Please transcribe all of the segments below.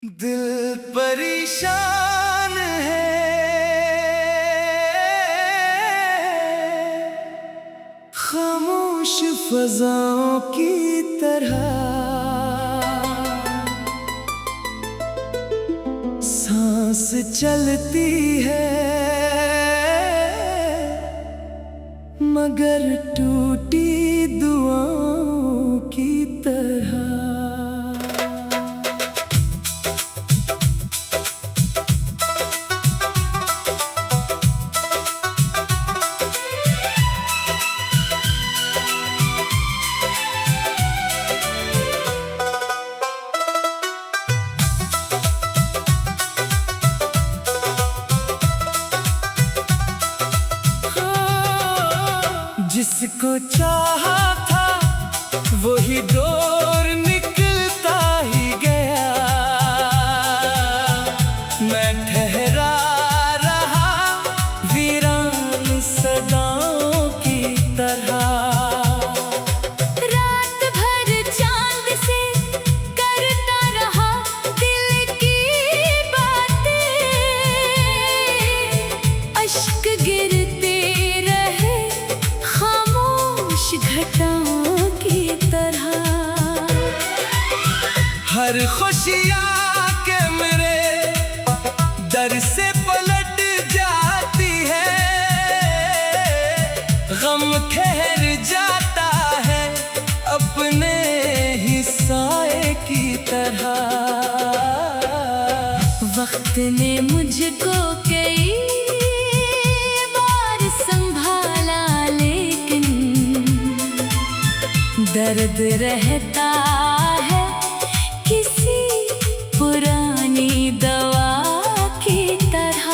दिल परेशान है, खामोश फजाओं की तरह। सांस चलती है मगर टूटी दुआओं की तरह। जिसको चाहा था वही दौर निकलता ही गया। मैं ठहरा रहा वीरान सदाओं की तरह। रात भर चांद से करता रहा दिल की बातें। अश्क गिरते रहे घटाओं की तरह। हर खुशियाँ के मेरे दर से पलट जाती है। गम ठहर जाता है अपने ही साए की तरह। वक्त ने मुझको कई बार संभाला लेकिन दर्द रहता है किसी पुरानी दवा की तरह।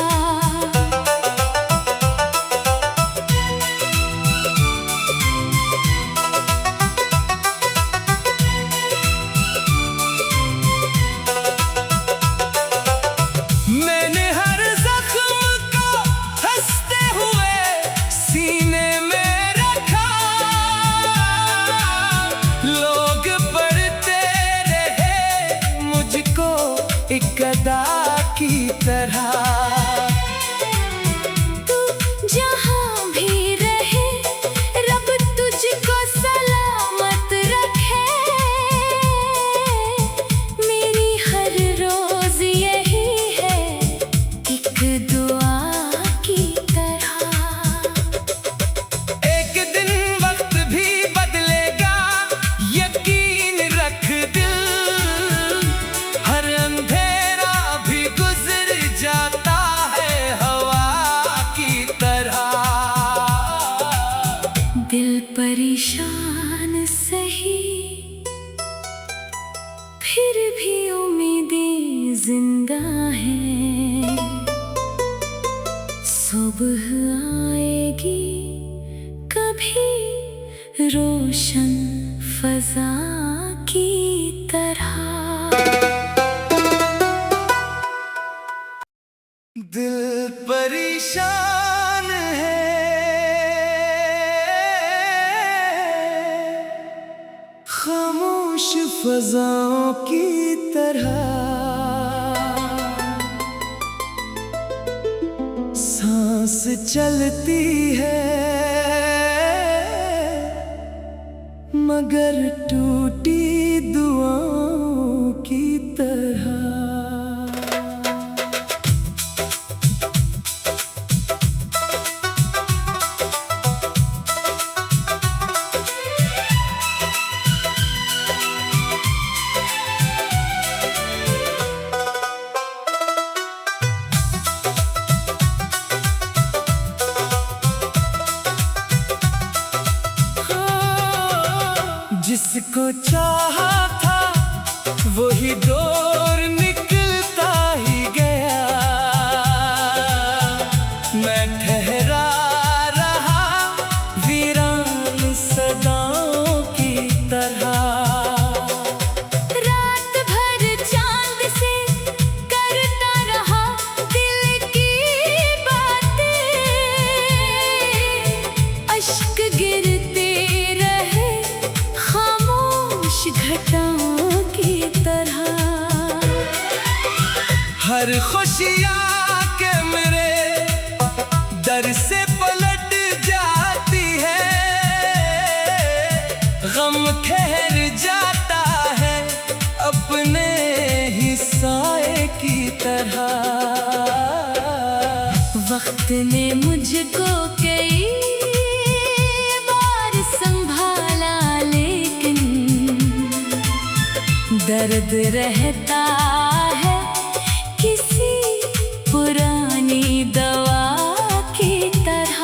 मैंने हर जख्म को हंसते हुए सीने में रखा। लोग पढ़ते रहे मुझको एक अदा की तरह। तू जहाँ भी रहे रब तुझको सलामत रखे। मेरी हर रोज यही है एक दुआ की तरह। एक दिन वक्त भी बदलेगा यकीन रख दिल। हर अंधेरा भी गुजर जाता है हवा की तरह। दिल परेशान सही फिर भी उम्मीदें जिंदा हैं। सुबह आएगी कभी रोशन फजा की तरह। दिल परेशान है, खामोश फजाओं की तरह। सांस चलती है मगर टूटी दुआओं की तरह। जिसको चाहा था वही दौर निकलता ही गया। मैं ठहरा रहा वीरान सदाओं की तरह। रात भर चांद से करता रहा दिल की बातें। अश्क गिरते रहे खामोश घटाओं की तरह। हर खुशियाँ के मेरे दर से पलट जाती है, गम ठहर जाता है अपने ही साए की तरह। वक्त ने मुझको कई बार संभाला, लेकिन दर्द रहता है किसी पुरानी दवा की तरह।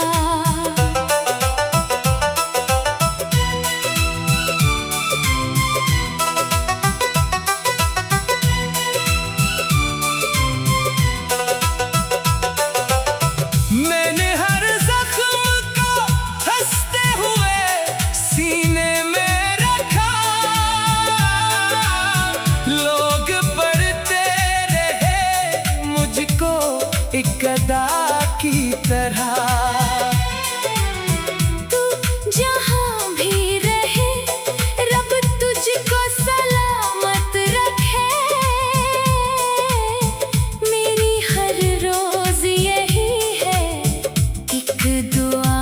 मैंने हर जख्म को हंसते हुए सीने में रखा, लोग पढ़ते रहे मुझको एक अदा की तरह। तू जहाँ भी रहे रब तुझको सलामत रखे, मेरी हर रोज यही है एक दुआ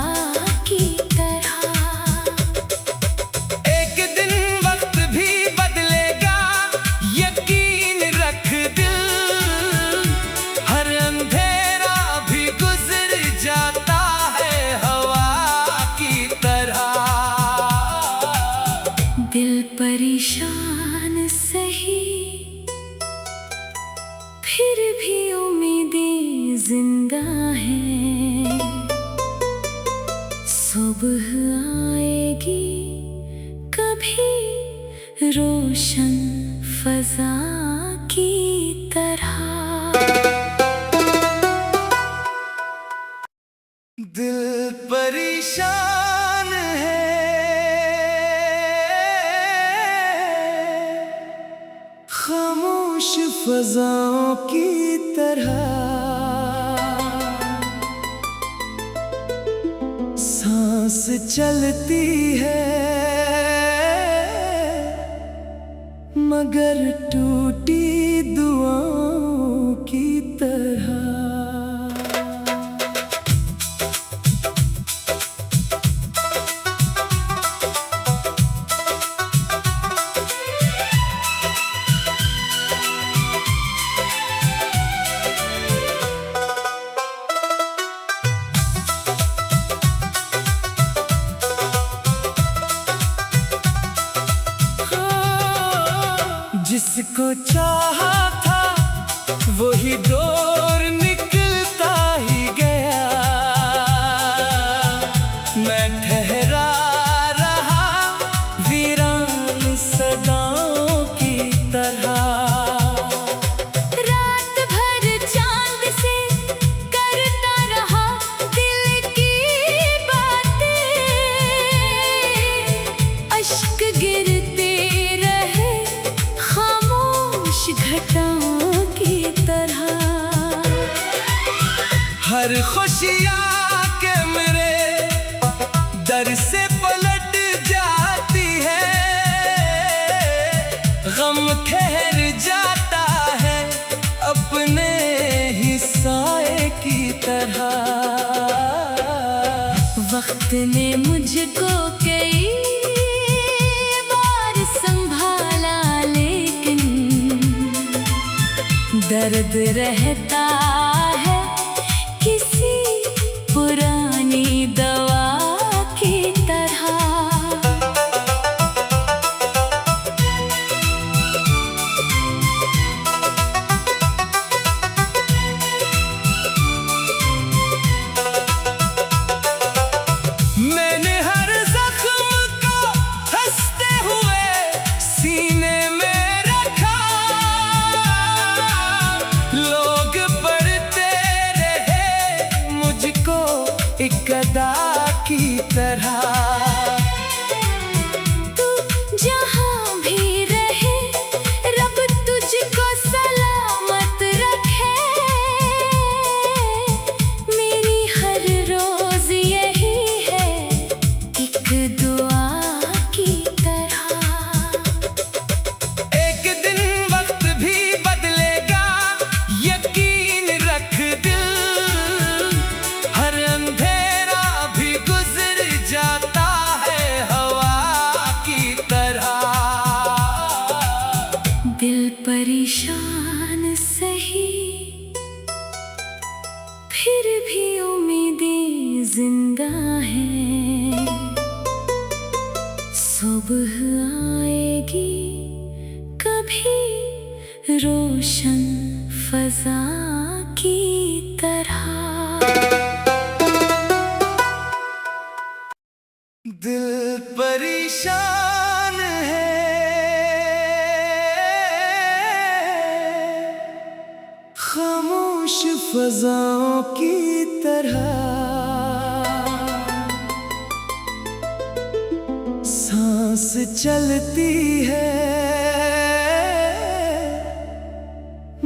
की तरह। एक दिन वक्त भी बदलेगा, यकीन रख दिल, हर अंधेरा भी गुजर जाता है हवा की तरह। दिल परेशान सही, फिर भी उम्मीदें जिंदा हैं। सुबह आएगी कभी रोशन फजा की तरह। दिल परेशान है, खामोश फजाओं की तरह, सांस चलती है मगर टूटी दुआओं की तरह। जिसको चाहा था वही दौर निकलता ही गया, मैं ठहरा रहा वीरान सदाओं की तरह। रात भर चांद से करता रहा दिल की बातें, अश्क गिरते रहे खामोश घटाओं की तरह। हर खुशियाँ के मेरे दर से पलट जाती है, गम ठहर जाता है अपने ही साए की तरह। वक्त ने मुझको कई बार संभाला, लेकिन दर्द रहता है किसी पुरानी दवा की तरह। मैंने हर जख्म को हंसते हुए सीने में रखा, लोग पढ़ते परेशान सही फिर भी उम्मीदें जिंदा हैं। सुबह आएगी कभी रोशन फजा की तरह। दिल परेशान है खामोश फजाओं की तरह। सांस चलती है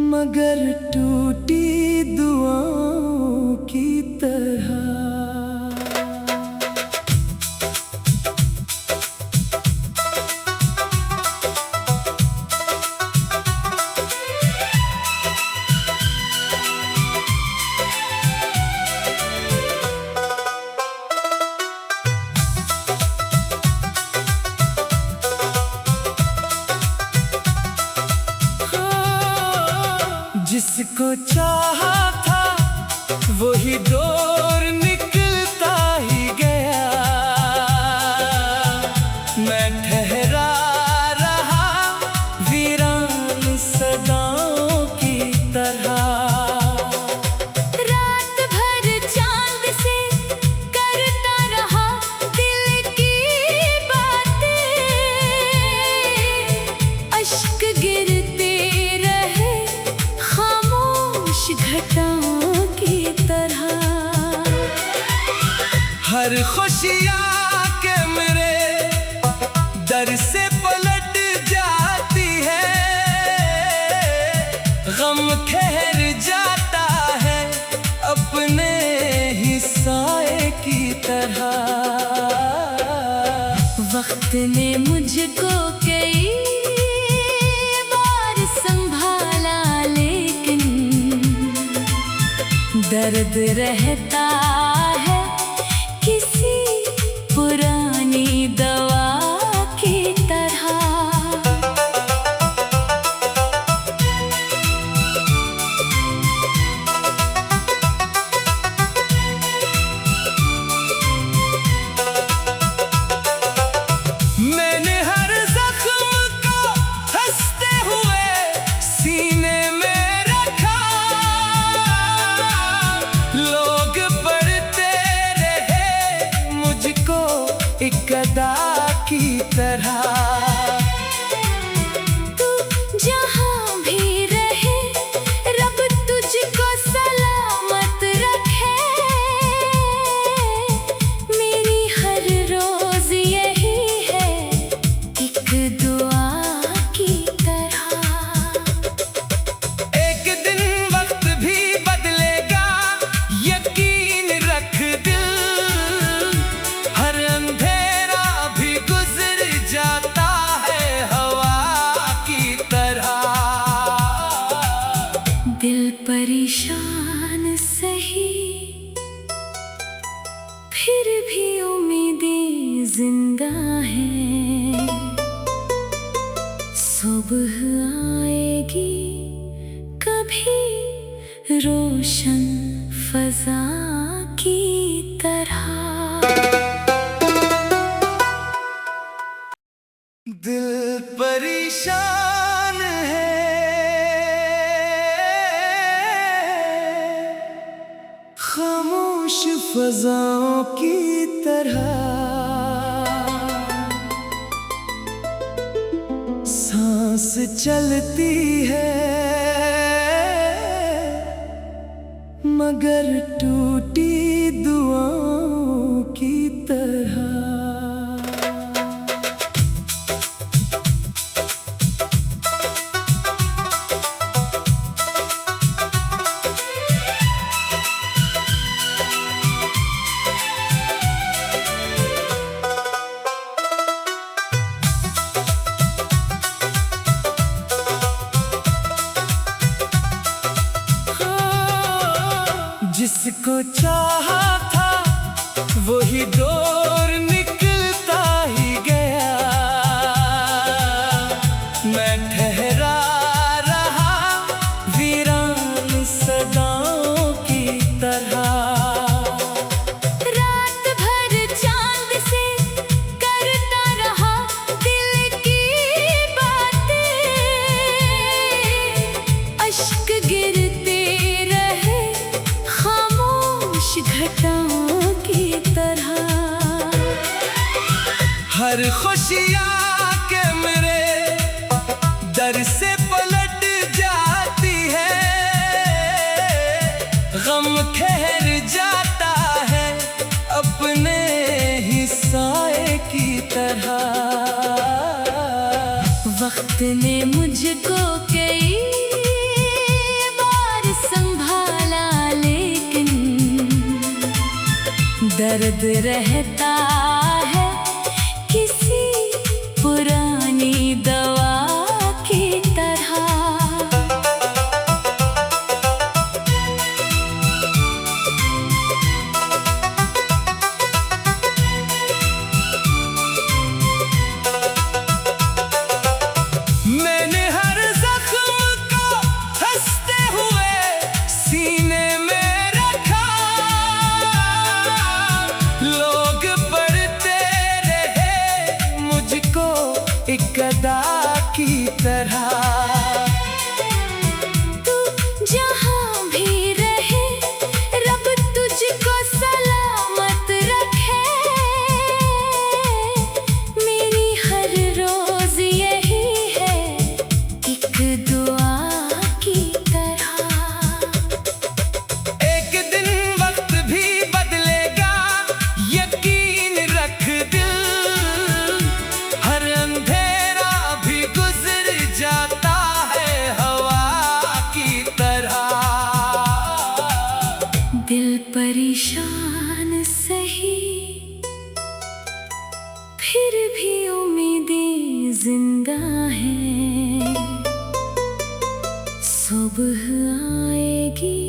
मगर टूटी दुआओं की तरह। जिसको चाहा था वही दौर निकलता ही गया। मैं ठहरा रहा वीरान सदाओं की तरह। रात भर चांद से करता रहा दिल की बातें। अश्क गिरते रहे खामोश घटाओं की तरह। हर खुशियाँ के मेरे दर से पलट जाती है। गम ठहर जाता है अपने ही साए की तरह। वक्त ने मुझको कई बार संभाला लेकिन दर्द रहता है किसी पुरानी दवा की तरह। मैंने हर जख्म को हंसते हुए सीने में रखा। लोग पढ़ते रहे मुझको एक अदा की तरह। तू जहाँ भी रहे रब तुझको सलामत रखे। मेरी हर रोज यही है एक दुआ की तरह। एक दिन वक्त भी बदलेगा यकीन रख दिल। हर अंधेरा भी गुजर जाता है हवा की तरह। दिल परेशान सही फिर भी उम्मीदें जिंदा हैं। सुबह आएगी कभी रोशन फजा की तरह। दिल परेशान है खामोश फजाओं की तरह। सांस चलती है मगर टूटी दुआओं की तरह। जिसको चाहा था वही दौर निकलता ही गया। मैं ठहरा रहा घटाओं की तरह। हर खुशियाँ के मेरे दर से पलट जाती है, गम ठहर जाता है अपने ही साए की तरह। वक्त ने मुझको कई बार संभाला, लेकिन दर्द रहता है किसी पुरानी दवा की तरह। मैंने हर जख्म को हंसते हुए सीने में रखा, लोग पढ़ते रहे मुझको एक अदा की तरह। तू जहाँ भी रहे रब तुझको सलामत रखे, मेरी हर रोज यही है एक दुआ की तरह। एक दिन वक्त भी बदलेगा, यकीन रख दिल, हर अंधेरा भी गुजर जाता है हवा की तरह। दिल परेशान सही, फिर भी उम्मीदें जिंदा हैं। सुबह आएगी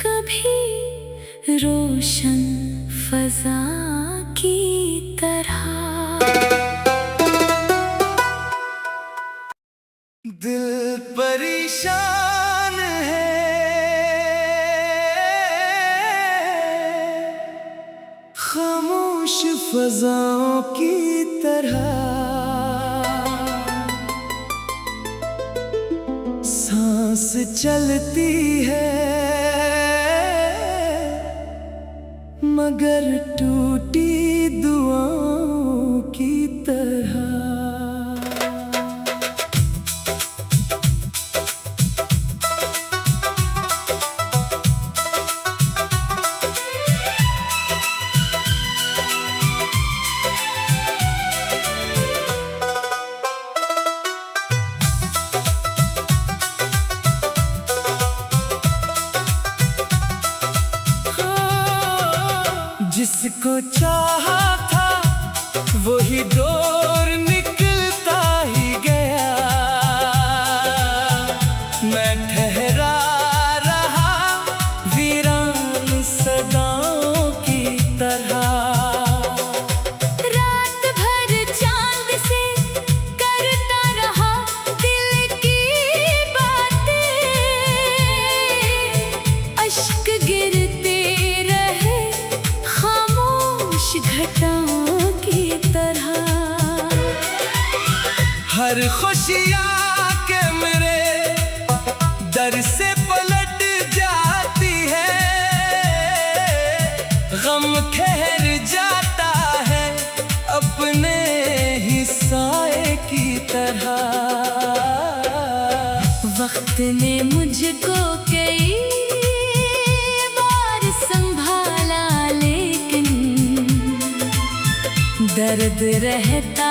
कभी रोशन फजा की तरह। दिल परेशान है, खामोश फजाओं की तरह। सांस चलती है मगर टूटी दुआओं की तरह। जिसको चाहा था वही दौर निकलता ही गया, मैं ठहरा रहा वीरान सदाओं की तरह। रात भर चांद से करता रहा दिल की बातें, अश्क गिरते रहे खामोश घटाओं की तरह। हर खुशियाँ के मेरे दर से पलट जाती है, गम ठहर जाता है अपने ही साए की तरह। वक्त ने मुझको कई बार संभाला, लेकिन दर्द रहता